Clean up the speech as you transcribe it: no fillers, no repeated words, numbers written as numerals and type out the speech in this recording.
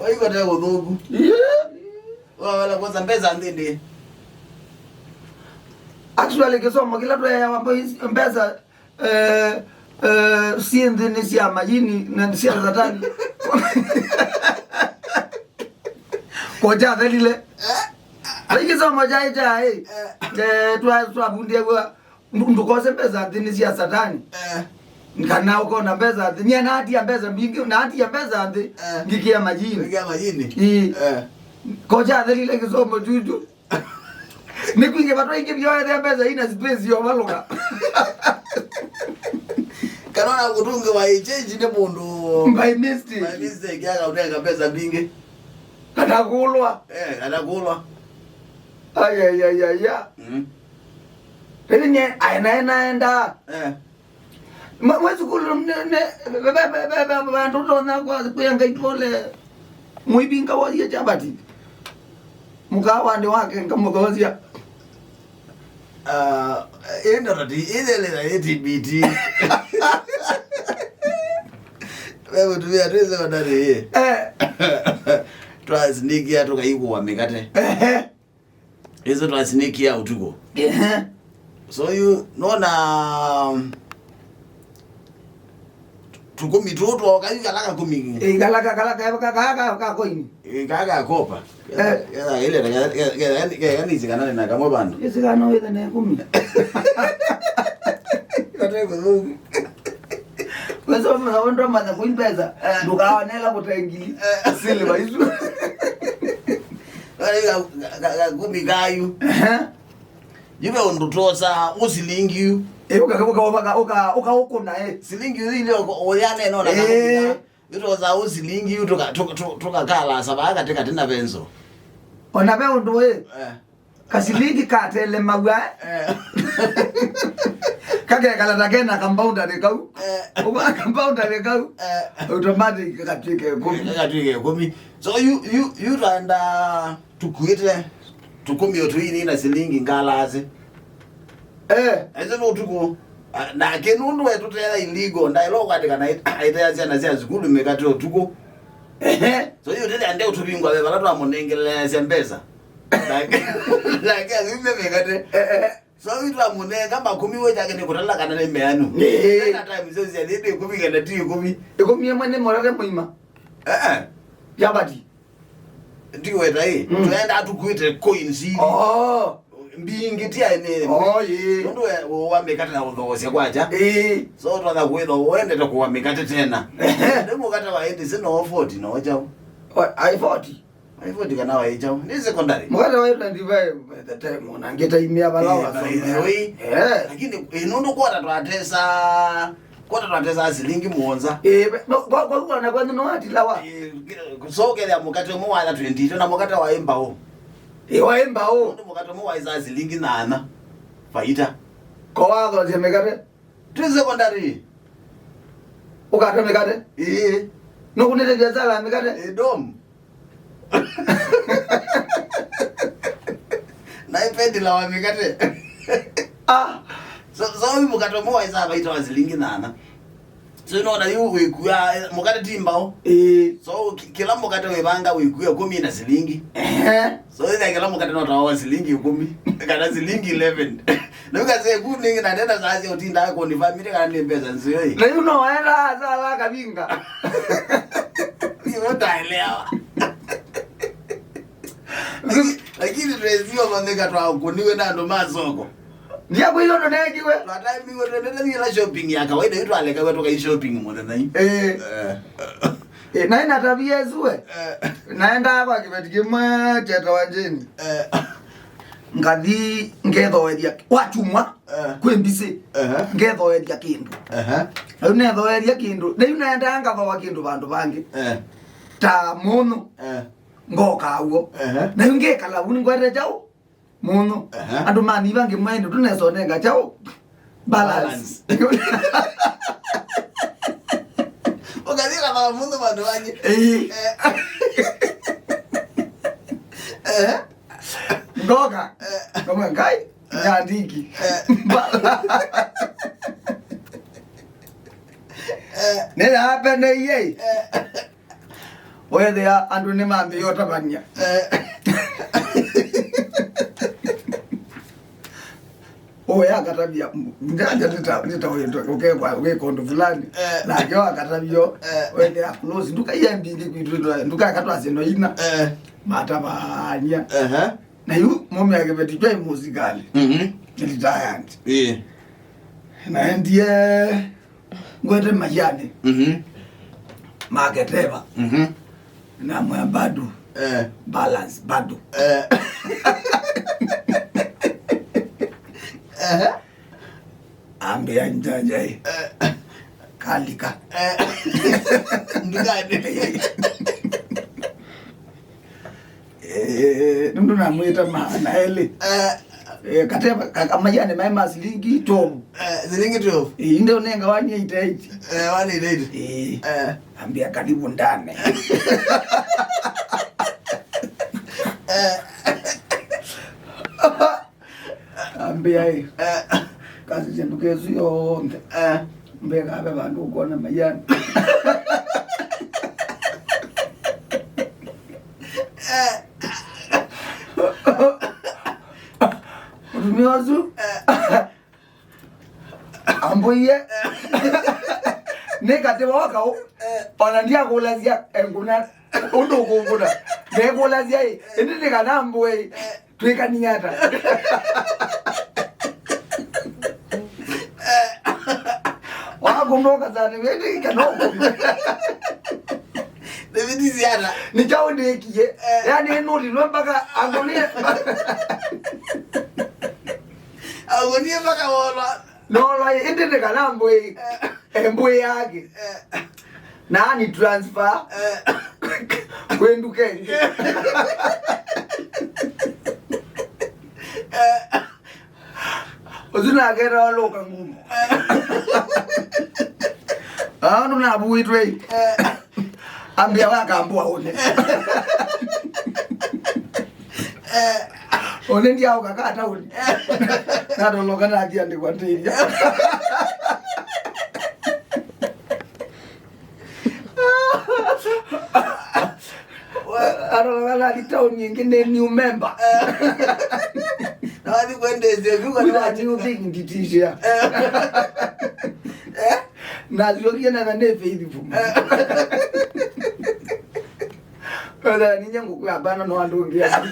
Waiko tena udhugu. Wala kwanza mbeza ndindi. Actually kisoma kila tu ya mambo mbeza si ndini si majini na si satani. Koja dalile. Kisoma jaita tu abundia kwa ndukose mbeza ndini si satani. Nikana uko na mbeza ndini na hati ya mbeza mbingi na hati ya mbeza ndini ngikia majini. Ngikia majini. Koja dalile kisoma juju. Nikuinge watu wengi vyoe mbeza ina space yo maloka. Kanona kutunga wa change ne mundu by mistake. By mistake yaka utenga pesa bingi. Anakulwa. Anakulwa. Aya. Teni anaenda. Mwezi kulu ne baba ndoto na kwa kuyanga ipole. Muibinga waje chabati. Mukawa ndi wake ngamugozia. Enda rati ile la ETBT. Wewe tumia tuweze badali. Twasnikia tukaikuwa mikate. Hizo twasnikia utuko. So you nona tukumi tuto wakayika laka kumi. Galaka koini. Kaka kopa. Ile yani zikana na kama bando. Zikana wewe na 10. Kateko Mungu. Wewe unaona mama kuimpeza. Ndukawanela kutengili. Silva hizo. Wale kumi gayu. Jibe ondutosa usilingi. Uka na silingi ile oyane nona kama ito za usilingi tuka kala sabaka tena benzo ona be undu kasilingi katele magwa kage kala takena compound rekau uba compound rekau automatic katike 10 so you randa tukuite tukumi otwini na silingi ngalaze ese no tuko na kenundu wetu tena illegal ndailo kwatika na aitaya na zikulu mekato tuko so hiyo tena ndio tubingwa beba latu amunengelea sembeza like ngime mekate so itu amunenga makumi wewe yake nikutala kana le meanu na time zozi ya ndio kumi kana ti kumi ikumi mwane morale muima yabati ndio wetu tuenda tukuite coins mbingi tia ene ndo wa mekata na udhosia kwacha so twa kwetho uende to kuwa mekata tena ndemo kata waende sino 40 no chao I40 kana wa chao ni secondary mukata wa enda ndivae the time ona ngeta imia balawa lakini inondo kwata twatesa silingi muonza kwa na kwani no ati lawa so kele mukata mo wala 20 na mukata wa embao embao ndo mukata mo wa izazi lingi nana faita kwa wazo zemekate tu secondary ukata mekate no kunete vyazala mekate dom na ipendi la wa mekate so mukata mo wa izazi faita wa zilingi nana so no na yu wekuya mukata timbao so kila mukata webanga wekuya 10 na silingi so ile kila mukata no tawa silingi 10 kana silingi 11 nuka se kuningi na ndenda zazi utinda ko ni family kana nembeza nziyo hii na yuno waenda sala kabinga hiyo taelewa lakini tuwezio mandeka twa kuniwe na ndo mazoko ndia kuyo ndo nekiwe hata mimi wewe la shopping ya kawaida yetu aleka wetu kai shopping mwana nai na ina tabia zuwe naenda hapa kibetike mwa cheta wanjeni ngadi ngethoeria watumwa kwembise ngethoeria kindu unethoeria kindu na unaenda ngathoa kindu bandu bangi ta muno ngoka uo na ngekala uni ngwete chao muno andu mani bangi mwendo tunesonenga chao balance ukadika na mundo bandu bangi ngoka kama ngai nyandiki nena hapa na yeye wethia andu ni mambi yotabania oya akatabia mjanja nitaondo fulani na kio akatabio wethia close nduka yembingi kwitu nduka katwaseno ina matabania na yu mume akebetijwa musikali nilitayandi na ndiye ngwete mayane maketeva na mwambadu balance badu ambia njanja kalika ndugane nundu namwita maana ele kateva kamayane maima silingi 12 zilingi 12 inde unenga 188 188 ambia karibu ndane ambia kazi zendukezu yonke mbeka abe bantu ukona mayane Miozu amboye nekate wakao onandia kulazia enguna undo kunguna nekulazia endinde kanamboye twekaninyata wakumboka sana wewe kanoko David ziara ni chao ndekie yani enuri mpaka agonie agonie mpaka wala no endinde kanamboye emboye yake nani transfer kwenduke ozuna gera loka ngumu anu na buitwe ambia wakambua one one ndia ukakata one nado lokana agia ndi kwantiria Arolala town nyingine new member. Na wadi kwendeze vuko na wadi uthing nditisha. Na zokia na nefe hivi fumu. Wala ninyangu kwa bana no andongia.